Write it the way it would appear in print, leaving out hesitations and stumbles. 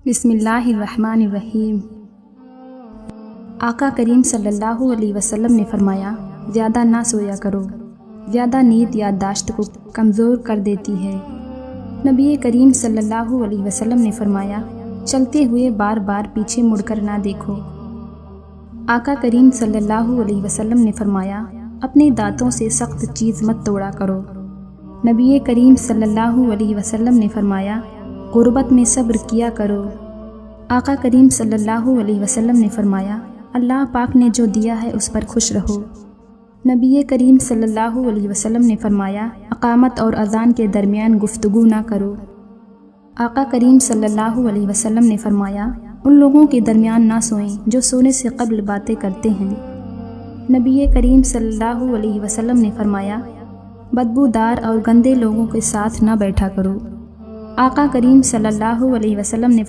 بسم اللہ الرحمن الرحیم۔ آقا کریم صلی اللہ علیہ وسلم نے فرمایا، زیادہ نہ سویا کرو، زیادہ نیند یادداشت کو کمزور کر دیتی ہے۔ نبی کریم صلی اللہ علیہ وسلم نے فرمایا، چلتے ہوئے بار بار پیچھے مڑ کر نہ دیکھو۔ آقا کریم صلی اللہ علیہ وسلم نے فرمایا، اپنے دانتوں سے سخت چیز مت توڑا کرو۔ نبی کریم صلی اللہ علیہ وسلم نے فرمایا، غربت میں صبر کیا کرو۔ آقا کریم صلی اللہ علیہ وسلم نے فرمایا، اللہ پاک نے جو دیا ہے اس پر خوش رہو۔ نبی کریم صلی اللہ علیہ وسلم نے فرمایا، اقامت اور اذان کے درمیان گفتگو نہ کرو۔ آقا کریم صلی اللہ علیہ وسلم نے فرمایا، ان لوگوں کے درمیان نہ سوئیں جو سونے سے قبل باتیں کرتے ہیں۔ نبی کریم صلی اللہ علیہ وسلم نے فرمایا، بدبودار اور گندے لوگوں کے ساتھ نہ بیٹھا کرو۔ آقا کریم صلی اللہ علیہ وسلم نے